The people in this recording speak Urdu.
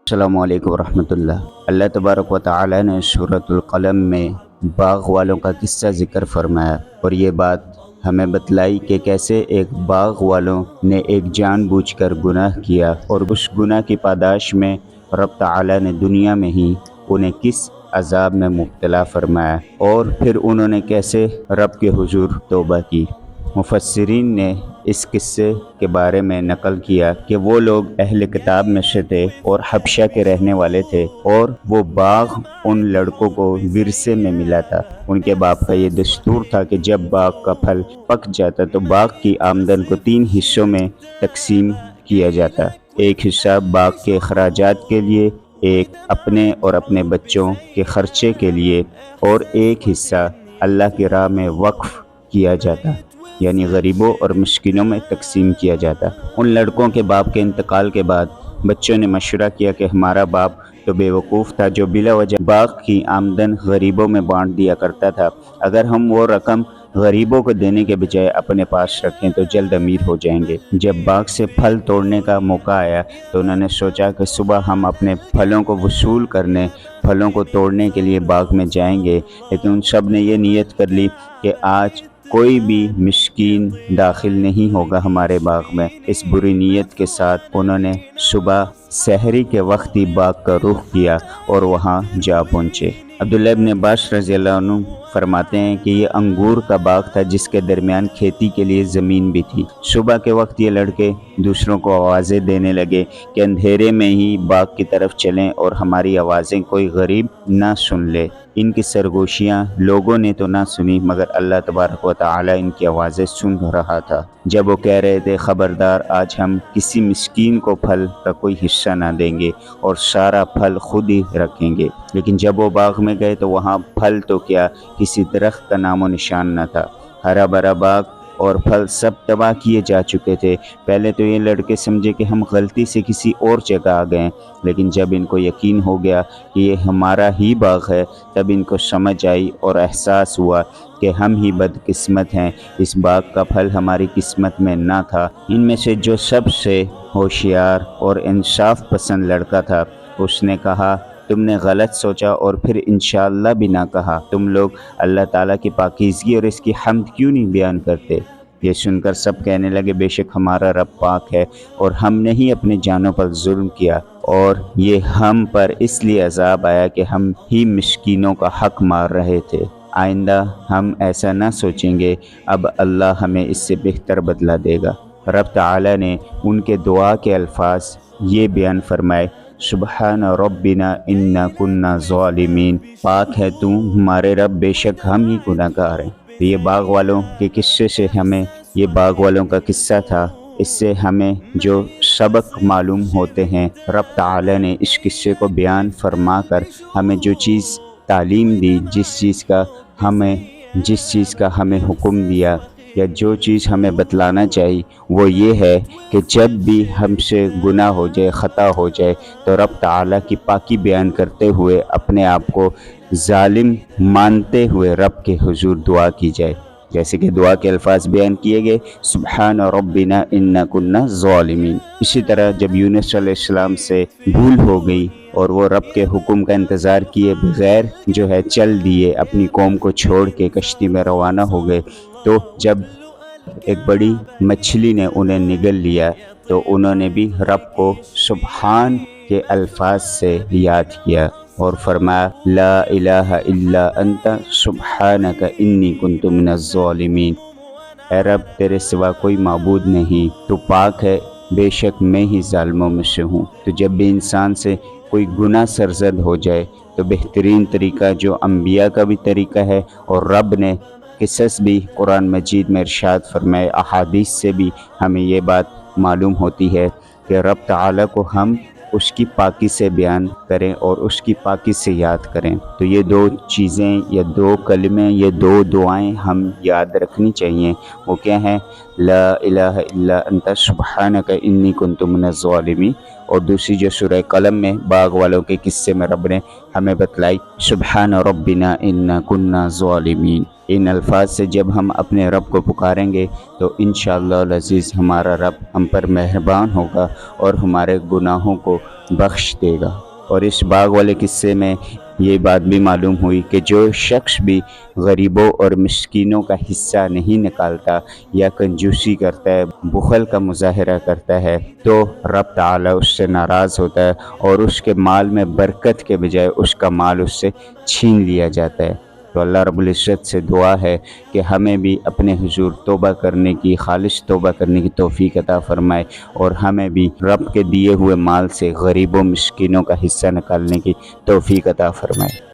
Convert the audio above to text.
السلام علیکم ورحمۃ اللہ۔ اللہ تبارک و تعالی نے سورۃ القلم میں باغ والوں کا قصہ ذکر فرمایا، اور یہ بات ہمیں بتلائی کہ کیسے ایک باغ والوں نے ایک جان بوجھ کر گناہ کیا، اور اس گناہ کی پاداش میں رب تعالی نے دنیا میں ہی انہیں کس عذاب میں مبتلا فرمایا، اور پھر انہوں نے کیسے رب کے حضور توبہ کی۔ مفسرین نے اس قصے کے بارے میں نقل کیا کہ وہ لوگ اہل کتاب میں سے تھے اور حبشہ کے رہنے والے تھے، اور وہ باغ ان لڑکوں کو ورثے میں ملا تھا۔ ان کے باپ کا یہ دستور تھا کہ جب باغ کا پھل پک جاتا تو باغ کی آمدن کو 3 حصوں میں تقسیم کیا جاتا۔ ایک حصہ باغ کے اخراجات کے لیے، ایک اپنے اور اپنے بچوں کے خرچے کے لیے، اور ایک حصہ اللہ کی راہ میں وقف کیا جاتا، یعنی غریبوں اور مسکینوں میں تقسیم کیا جاتا۔ ان لڑکوں کے باپ کے انتقال کے بعد بچوں نے مشورہ کیا کہ ہمارا باپ تو بے وقوف تھا جو بلا وجہ باغ کی آمدن غریبوں میں بانٹ دیا کرتا تھا، اگر ہم وہ رقم غریبوں کو دینے کے بجائے اپنے پاس رکھیں تو جلد امیر ہو جائیں گے۔ جب باغ سے پھل توڑنے کا موقع آیا تو انہوں نے سوچا کہ صبح ہم اپنے پھلوں کو وصول کرنے، پھلوں کو توڑنے کے لیے باغ میں جائیں گے، لیکن ان سب نے یہ نیت کر لی کہ آج کوئی بھی مسکین داخل نہیں ہوگا ہمارے باغ میں۔ اس بری نیت کے ساتھ انہوں نے صبح سحری کے وقت ہی باغ کا رخ کیا اور وہاں جا پہنچے۔ عبداللہ ابن عباس رضی اللہ عنہ فرماتے ہیں کہ یہ انگور کا باغ تھا جس کے درمیان کھیتی کے لیے زمین بھی تھی۔ صبح کے وقت یہ لڑکے دوسروں کو آوازیں دینے لگے کہ اندھیرے میں ہی باغ کی طرف چلیں اور ہماری آوازیں کوئی غریب نہ سن لے۔ ان کی سرگوشیاں لوگوں نے تو نہ سنی، مگر اللہ تبارک و تعالی ان کی آوازیں سن رہا تھا جب وہ کہہ رہے تھے خبردار آج ہم کسی مسکین کو پھل کا کوئی حصہ نہ دیں گے اور سارا پھل خود ہی رکھیں گے۔ لیکن جب وہ باغ میں گئے تو وہاں پھل تو کیا، کسی درخت کا نام و نشان نہ تھا۔ ہرا بھرا باغ اور پھل سب تباہ کیے جا چکے تھے۔ پہلے تو یہ لڑکے سمجھے کہ ہم غلطی سے کسی اور جگہ آ گئے، لیکن جب ان کو یقین ہو گیا کہ یہ ہمارا ہی باغ ہے تب ان کو سمجھ آئی اور احساس ہوا کہ ہم ہی بدقسمت ہیں، اس باغ کا پھل ہماری قسمت میں نہ تھا۔ ان میں سے جو سب سے ہوشیار اور انصاف پسند لڑکا تھا اس نے کہا تم نے غلط سوچا اور پھر انشاءاللہ بھی نہ کہا، تم لوگ اللہ تعالیٰ کی پاکیزگی اور اس کی حمد کیوں نہیں بیان کرتے؟ یہ سن کر سب کہنے لگے بے شک ہمارا رب پاک ہے اور ہم نے ہی اپنی جانوں پر ظلم کیا، اور یہ ہم پر اس لیے عذاب آیا کہ ہم ہی مسکینوں کا حق مار رہے تھے۔ آئندہ ہم ایسا نہ سوچیں گے، اب اللہ ہمیں اس سے بہتر بدلہ دے گا۔ رب تعالی نے ان کے دعا کے الفاظ یہ بیان فرمائے سبحان ربنا انا کنا ظالمین، پاک ہے تو ہمارے رب بے شک ہم ہی گناہ گار ہیں۔ یہ باغ والوں کے قصے سے یہ باغ والوں کا قصہ تھا، اس سے ہمیں جو سبق معلوم ہوتے ہیں، رب تعالی نے اس قصے کو بیان فرما کر ہمیں جو چیز تعلیم دی، جس چیز کا ہمیں حکم دیا یا جو چیز ہمیں بتلانا چاہیے، وہ یہ ہے کہ جب بھی ہم سے گناہ ہو جائے، خطا ہو جائے تو رب تعالیٰ کی پاکی بیان کرتے ہوئے اپنے آپ کو ظالم مانتے ہوئے رب کے حضور دعا کی جائے، جیسے کہ دعا کے الفاظ بیان کیے گئے سبحان ربنا انا کنا ظالمین۔ اسی طرح جب یونس علیہ السلام سے بھول ہو گئی اور وہ رب کے حکم کا انتظار کیے بغیر چل دیے، اپنی قوم کو چھوڑ کے کشتی میں روانہ ہو گئے، تو جب ایک بڑی مچھلی نے انہیں نگل لیا تو انہوں نے بھی رب کو سبحان کے الفاظ سے یاد کیا اور فرمایا لا الہ الا انت سبحانک انی کنت من الظالمین، اے رب تیرے سوا کوئی معبود نہیں، تو پاک ہے، بے شک میں ہی ظالموں میں سے ہوں۔ تو جب بھی انسان سے کوئی گناہ سرزد ہو جائے تو بہترین طریقہ جو انبیاء کا بھی طریقہ ہے اور رب نے قصص بھی قرآن مجید میں ارشاد فرمائے، احادیث سے بھی ہمیں یہ بات معلوم ہوتی ہے کہ رب تعالیٰ کو ہم اس کی پاکی سے بیان کریں اور اس کی پاکی سے یاد کریں۔ تو یہ 2 چیزیں یا 2 کلمے، یہ 2 دعائیں ہم یاد رکھنی چاہیے۔ وہ کیا ہیں؟ لا الہ الا انت سبحانک انی کنت من الظالمین، اور دوسری جو سورہ قلم میں باغ والوں کے قصے میں رب نے ہمیں بتلائی سبحان ربنا انا کنا ظالمین۔ ان الفاظ سے جب ہم اپنے رب کو پکاریں گے تو انشاءاللہ العزیز ہمارا رب ہم پر مہربان ہوگا اور ہمارے گناہوں کو بخش دے گا۔ اور اس باغ والے قصے میں یہ بات بھی معلوم ہوئی کہ جو شخص بھی غریبوں اور مسکینوں کا حصہ نہیں نکالتا یا کنجوسی کرتا ہے، بخل کا مظاہرہ کرتا ہے، تو رب تعالی اس سے ناراض ہوتا ہے اور اس کے مال میں برکت کے بجائے اس کا مال اس سے چھین لیا جاتا ہے۔ تو اللہ رب العزت سے دعا ہے کہ ہمیں بھی اپنے حضور توبہ کرنے کی، خالص توبہ کرنے کی توفیق عطا فرمائے، اور ہمیں بھی رب کے دیے ہوئے مال سے غریبوں مسکینوں کا حصہ نکالنے کی توفیق عطا فرمائے۔